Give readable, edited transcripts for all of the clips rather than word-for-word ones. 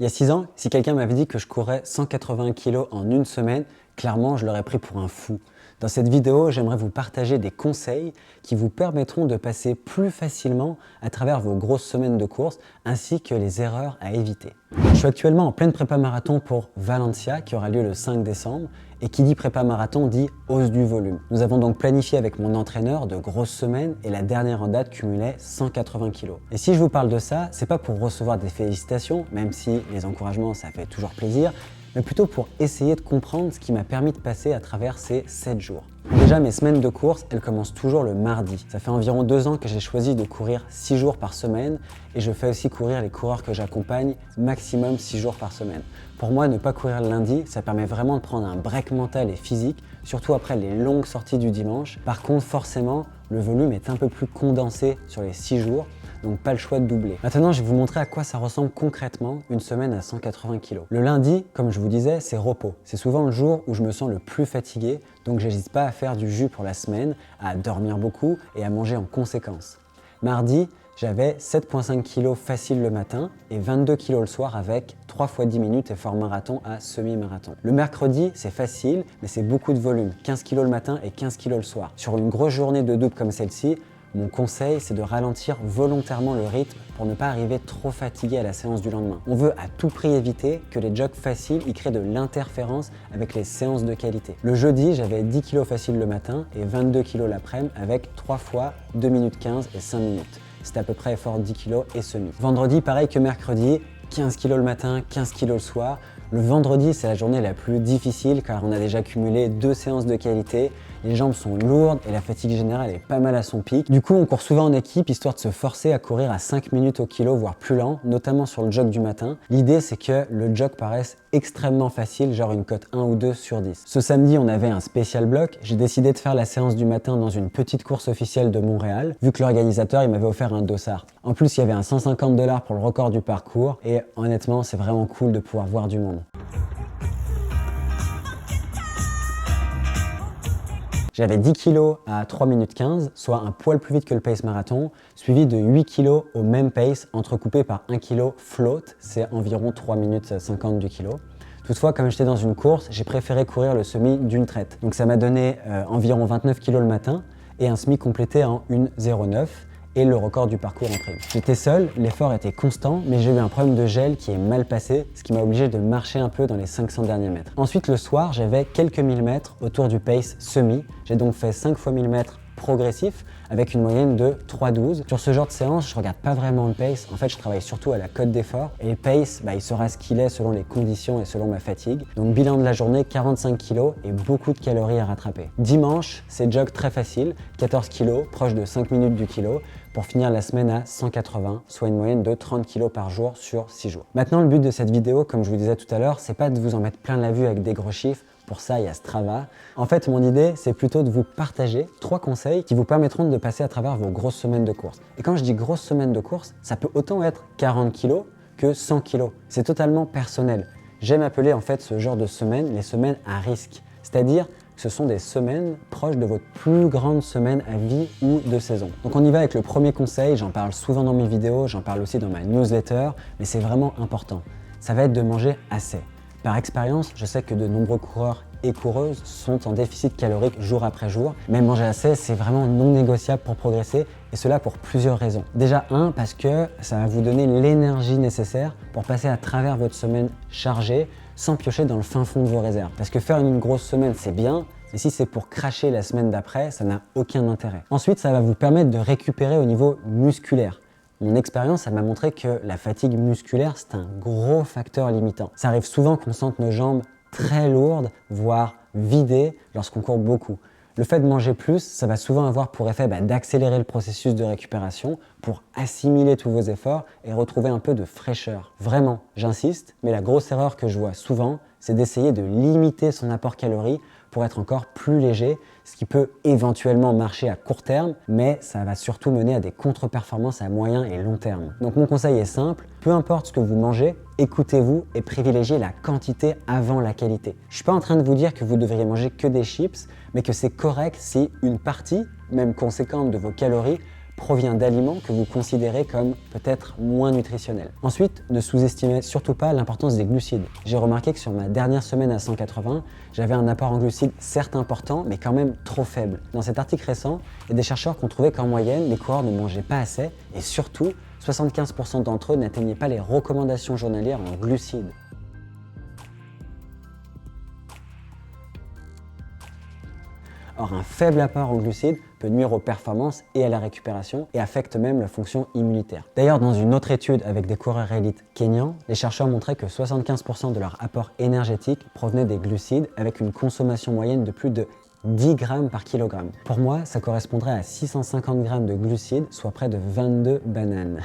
Il y a 6 ans, si quelqu'un m'avait dit que je courais 180 kg en une semaine, clairement je l'aurais pris pour un fou. Dans cette vidéo, j'aimerais vous partager des conseils qui vous permettront de passer plus facilement à travers vos grosses semaines de course, ainsi que les erreurs à éviter. Je suis actuellement en pleine prépa marathon pour Valencia, qui aura lieu le 5 décembre, et qui dit prépa marathon dit hausse du volume. Nous avons donc planifié avec mon entraîneur de grosses semaines et la dernière en date cumulait 180 kg. Et si je vous parle de ça, c'est pas pour recevoir des félicitations, même si les encouragements ça fait toujours plaisir, mais plutôt pour essayer de comprendre ce qui m'a permis de passer à travers ces 7 jours. Déjà, mes semaines de course, elles commencent toujours le mardi. Ça fait environ 2 ans que j'ai choisi de courir 6 jours par semaine et je fais aussi courir les coureurs que j'accompagne maximum 6 jours par semaine. Pour moi, ne pas courir le lundi, ça permet vraiment de prendre un break mental et physique, surtout après les longues sorties du dimanche. Par contre, forcément, le volume est un peu plus condensé sur les 6 jours, donc pas le choix de doubler. Maintenant, je vais vous montrer à quoi ça ressemble concrètement une semaine à 180 kg. Le lundi, comme je vous disais, c'est repos. C'est souvent le jour où je me sens le plus fatigué, donc j'hésite pas à faire du jus pour la semaine, à dormir beaucoup et à manger en conséquence. Mardi, j'avais 7,5 kg facile le matin et 22 kg le soir avec 3 fois 10 minutes effort marathon à semi-marathon. Le mercredi, c'est facile, mais c'est beaucoup de volume, 15 kg le matin et 15 kg le soir. Sur une grosse journée de double comme celle-ci, mon conseil, c'est de ralentir volontairement le rythme pour ne pas arriver trop fatigué à la séance du lendemain. On veut à tout prix éviter que les jogs faciles y créent de l'interférence avec les séances de qualité. Le jeudi, j'avais 10 kg facile le matin et 22 kg l'après-midi avec 3 fois 2 minutes 15 et 5 minutes. C'était à peu près effort 10 kg et semi. Vendredi, pareil que mercredi, 15 kg le matin, 15 kg le soir. Le vendredi, c'est la journée la plus difficile car on a déjà cumulé 2 séances de qualité. Les jambes sont lourdes et la fatigue générale est pas mal à son pic. Du coup, on court souvent en équipe histoire de se forcer à courir à 5 minutes au kilo, voire plus lent, notamment sur le jog du matin. L'idée, c'est que le jog paraisse extrêmement facile, genre une cote 1 ou 2 sur 10. Ce samedi, on avait un spécial bloc. J'ai décidé de faire la séance du matin dans une petite course officielle de Montréal, vu que l'organisateur il m'avait offert un dossard. En plus, il y avait un 150 $ pour le record du parcours et honnêtement, c'est vraiment cool de pouvoir voir du monde. J'avais 10 kg à 3 minutes 15, soit un poil plus vite que le pace marathon, suivi de 8 kg au même pace, entrecoupé par 1 kg float, c'est environ 3 minutes 50 du kilo. Toutefois, comme j'étais dans une course, j'ai préféré courir le semi d'une traite. Donc ça m'a donné environ 29 kg le matin et un semi complété en 1,09 et le record du parcours en prime. J'étais seul, l'effort était constant, mais j'ai eu un problème de gel qui est mal passé, ce qui m'a obligé de marcher un peu dans les 500 derniers mètres. Ensuite, le soir, j'avais quelques millimètres autour du pace semi. J'ai donc fait 5 fois 1000 mètres progressif avec une moyenne de 3,12. Sur ce genre de séance, je regarde pas vraiment le pace. En fait, je travaille surtout à la cote d'effort. Et le pace, il sera ce qu'il est selon les conditions et selon ma fatigue. Donc bilan de la journée, 45 kg et beaucoup de calories à rattraper. Dimanche, c'est jog très facile, 14 kg, proche de 5 minutes du kilo, pour finir la semaine à 180, soit une moyenne de 30 kg par jour sur 6 jours. Maintenant, le but de cette vidéo, comme je vous disais tout à l'heure, c'est pas de vous en mettre plein la vue avec des gros chiffres. Pour ça, il y a Strava. En fait, mon idée, c'est plutôt de vous partager 3 conseils qui vous permettront de passer à travers vos grosses semaines de course. Et quand je dis grosses semaines de course, ça peut autant être 40 kg que 100 kg. C'est totalement personnel. J'aime appeler en fait ce genre de semaines les semaines à risque. C'est-à-dire que ce sont des semaines proches de votre plus grande semaine à vie ou de saison. Donc on y va avec le premier conseil, j'en parle souvent dans mes vidéos, j'en parle aussi dans ma newsletter, mais c'est vraiment important. Ça va être de manger assez. Par expérience, je sais que de nombreux coureurs et coureuses sont en déficit calorique jour après jour, mais manger assez, c'est vraiment non négociable pour progresser, et cela pour plusieurs raisons. Déjà, parce que ça va vous donner l'énergie nécessaire pour passer à travers votre semaine chargée sans piocher dans le fin fond de vos réserves. Parce que faire une grosse semaine, c'est bien, mais si c'est pour cracher la semaine d'après, ça n'a aucun intérêt. Ensuite, ça va vous permettre de récupérer au niveau musculaire. Mon expérience, elle m'a montré que la fatigue musculaire, c'est un gros facteur limitant. Ça arrive souvent qu'on sente nos jambes très lourdes, voire vidées lorsqu'on court beaucoup. Le fait de manger plus, ça va souvent avoir pour effet d'accélérer le processus de récupération pour assimiler tous vos efforts et retrouver un peu de fraîcheur. Vraiment, j'insiste, mais la grosse erreur que je vois souvent, c'est d'essayer de limiter son apport calorique pour être encore plus léger, ce qui peut éventuellement marcher à court terme, mais ça va surtout mener à des contre-performances à moyen et long terme. Donc mon conseil est simple, peu importe ce que vous mangez, écoutez-vous et privilégiez la quantité avant la qualité. Je ne suis pas en train de vous dire que vous devriez manger que des chips, mais que c'est correct si une partie, même conséquente de vos calories, provient d'aliments que vous considérez comme peut-être moins nutritionnels. Ensuite, ne sous-estimez surtout pas l'importance des glucides. J'ai remarqué que sur ma dernière semaine à 180, j'avais un apport en glucides certes important, mais quand même trop faible. Dans cet article récent, il y a des chercheurs qui ont trouvé qu'en moyenne, les coureurs ne mangeaient pas assez et surtout, 75% d'entre eux n'atteignaient pas les recommandations journalières en glucides. Or, un faible apport en glucides peut nuire aux performances et à la récupération et affecte même la fonction immunitaire. D'ailleurs, dans une autre étude avec des coureurs élites kenyans, les chercheurs montraient que 75% de leur apport énergétique provenait des glucides avec une consommation moyenne de plus de 10 grammes par kilogramme. Pour moi, ça correspondrait à 650 grammes de glucides, soit près de 22 bananes.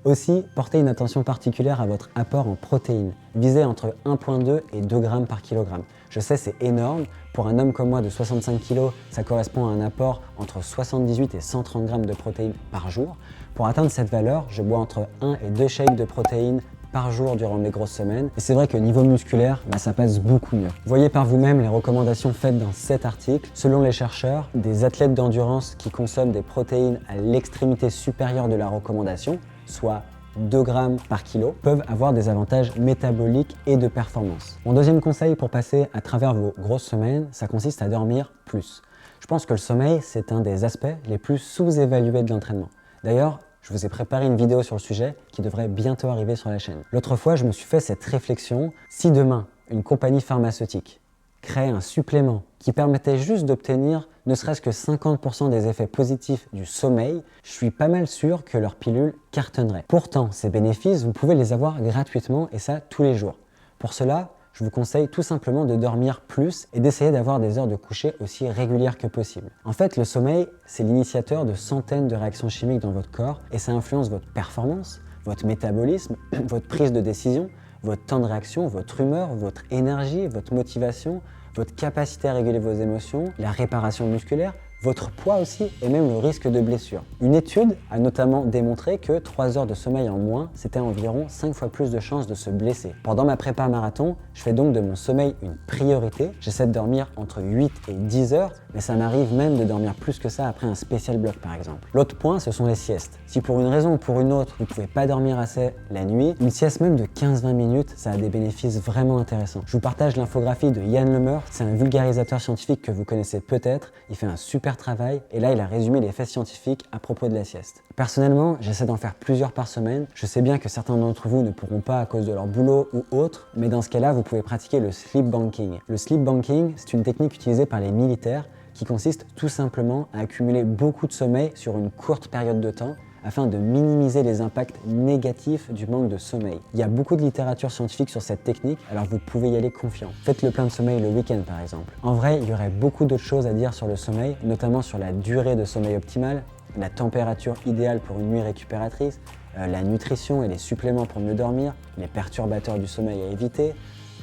Aussi, portez une attention particulière à votre apport en protéines. Visez entre 1,2 et 2 grammes par kilogramme. Je sais, c'est énorme. Pour un homme comme moi de 65 kg, ça correspond à un apport entre 78 et 130 grammes de protéines par jour. Pour atteindre cette valeur, je bois entre 1 et 2 shakes de protéines par jour durant mes grosses semaines. Et c'est vrai que niveau musculaire, ça passe beaucoup mieux. Voyez par vous-même les recommandations faites dans cet article. Selon les chercheurs, des athlètes d'endurance qui consomment des protéines à l'extrémité supérieure de la recommandation, soit 2 grammes par kilo, peuvent avoir des avantages métaboliques et de performance. Mon deuxième conseil pour passer à travers vos grosses semaines, ça consiste à dormir plus. Je pense que le sommeil, c'est un des aspects les plus sous-évalués de l'entraînement. D'ailleurs, je vous ai préparé une vidéo sur le sujet qui devrait bientôt arriver sur la chaîne. L'autre fois, je me suis fait cette réflexion. Si demain, une compagnie pharmaceutique crée un supplément qui permettait juste d'obtenir ne serait-ce que 50% des effets positifs du sommeil, je suis pas mal sûr que leur pilule cartonnerait. Pourtant, ces bénéfices, vous pouvez les avoir gratuitement et ça tous les jours. Pour cela, je vous conseille tout simplement de dormir plus et d'essayer d'avoir des heures de coucher aussi régulières que possible. En fait, le sommeil, c'est l'initiateur de centaines de réactions chimiques dans votre corps et ça influence votre performance, votre métabolisme, votre prise de décision, votre temps de réaction, votre humeur, votre énergie, votre motivation, votre capacité à réguler vos émotions, la réparation musculaire, votre poids aussi et même le risque de blessure. Une étude a notamment démontré que 3 heures de sommeil en moins, c'était environ 5 fois plus de chances de se blesser. Pendant ma prépa marathon, je fais donc de mon sommeil une priorité. J'essaie de dormir entre 8 et 10 heures, mais ça m'arrive même de dormir plus que ça après un spécial bloc par exemple. L'autre point, ce sont les siestes. Si pour une raison ou pour une autre, vous ne pouvez pas dormir assez la nuit, une sieste même de 15-20 minutes, ça a des bénéfices vraiment intéressants. Je vous partage l'infographie de Yann Lemeur, c'est un vulgarisateur scientifique que vous connaissez peut-être, il fait un super travail et là il a résumé les faits scientifiques à propos de la sieste. Personnellement, j'essaie d'en faire plusieurs par semaine. Je sais bien que certains d'entre vous ne pourront pas à cause de leur boulot ou autre, mais dans ce cas-là, vous pouvez pratiquer le sleep banking. Le sleep banking, c'est une technique utilisée par les militaires qui consiste tout simplement à accumuler beaucoup de sommeil sur une courte période de temps afin de minimiser les impacts négatifs du manque de sommeil. Il y a beaucoup de littérature scientifique sur cette technique, alors vous pouvez y aller confiant. Faites le plein de sommeil le week-end par exemple. En vrai, il y aurait beaucoup d'autres choses à dire sur le sommeil, notamment sur la durée de sommeil optimale, la température idéale pour une nuit récupératrice, la nutrition et les suppléments pour mieux dormir, les perturbateurs du sommeil à éviter,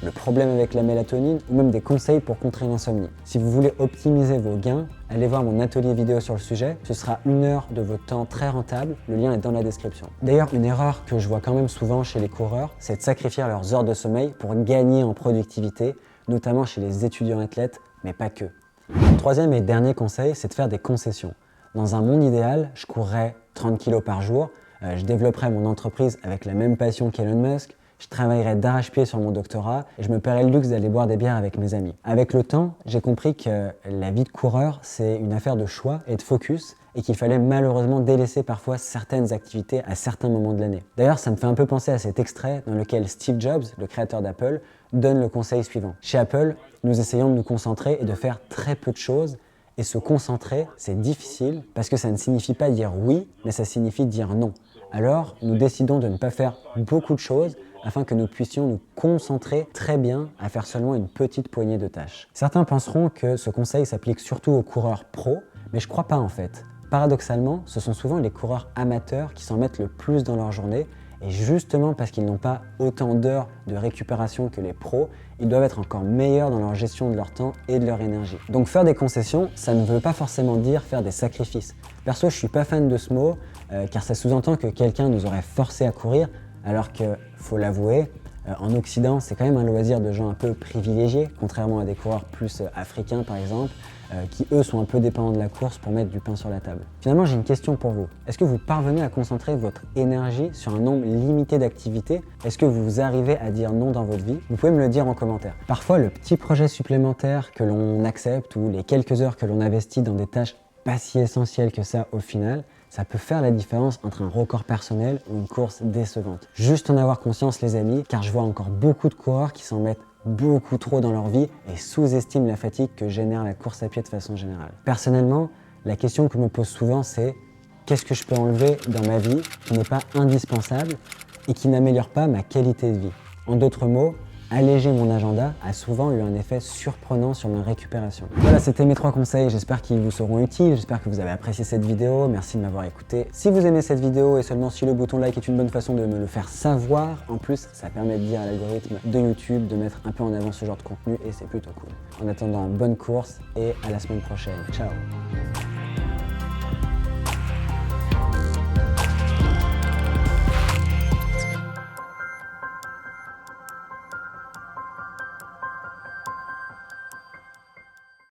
le problème avec la mélatonine ou même des conseils pour contrer l'insomnie. Si vous voulez optimiser vos gains, allez voir mon atelier vidéo sur le sujet. Ce sera 1 heure de votre temps très rentable. Le lien est dans la description. D'ailleurs, une erreur que je vois quand même souvent chez les coureurs, c'est de sacrifier leurs heures de sommeil pour gagner en productivité, notamment chez les étudiants athlètes, mais pas que. Le troisième et dernier conseil, c'est de faire des concessions. Dans un monde idéal, je courrais 30 kg par jour, je développerais mon entreprise avec la même passion qu'Elon Musk, je travaillerais d'arrache-pied sur mon doctorat et je me paierais le luxe d'aller boire des bières avec mes amis. Avec le temps, j'ai compris que la vie de coureur, c'est une affaire de choix et de focus et qu'il fallait malheureusement délaisser parfois certaines activités à certains moments de l'année. D'ailleurs, ça me fait un peu penser à cet extrait dans lequel Steve Jobs, le créateur d'Apple, donne le conseil suivant. Chez Apple, nous essayons de nous concentrer et de faire très peu de choses. Et se concentrer, c'est difficile parce que ça ne signifie pas dire oui, mais ça signifie dire non. Alors, nous décidons de ne pas faire beaucoup de choses afin que nous puissions nous concentrer très bien à faire seulement une petite poignée de tâches. Certains penseront que ce conseil s'applique surtout aux coureurs pros, mais je crois pas en fait. Paradoxalement, ce sont souvent les coureurs amateurs qui s'en mettent le plus dans leur journée et justement parce qu'ils n'ont pas autant d'heures de récupération que les pros, ils doivent être encore meilleurs dans leur gestion de leur temps et de leur énergie. Donc faire des concessions, ça ne veut pas forcément dire faire des sacrifices. Perso, je suis pas fan de ce mot, car ça sous-entend que quelqu'un nous aurait forcé à courir, alors que, faut l'avouer, En Occident, c'est quand même un loisir de gens un peu privilégiés, contrairement à des coureurs plus africains par exemple, qui eux sont un peu dépendants de la course pour mettre du pain sur la table. Finalement, j'ai une question pour vous. Est-ce que vous parvenez à concentrer votre énergie sur un nombre limité d'activités? Est-ce que vous arrivez à dire non dans votre vie? Vous pouvez me le dire en commentaire. Parfois, le petit projet supplémentaire que l'on accepte ou les quelques heures que l'on investit dans des tâches pas si essentielles que ça au final, ça peut faire la différence entre un record personnel ou une course décevante. Juste en avoir conscience les amis, car je vois encore beaucoup de coureurs qui s'en mettent beaucoup trop dans leur vie et sous-estiment la fatigue que génère la course à pied de façon générale. Personnellement, la question que je me pose souvent c'est qu'est-ce que je peux enlever dans ma vie qui n'est pas indispensable et qui n'améliore pas ma qualité de vie? En d'autres mots, alléger mon agenda a souvent eu un effet surprenant sur ma récupération. Voilà, c'était mes 3 conseils, j'espère qu'ils vous seront utiles, j'espère que vous avez apprécié cette vidéo, merci de m'avoir écouté. Si vous aimez cette vidéo et seulement si le bouton like est une bonne façon de me le faire savoir, en plus ça permet de dire à l'algorithme de YouTube de mettre un peu en avant ce genre de contenu et c'est plutôt cool. En attendant, bonne course et à la semaine prochaine. Ciao!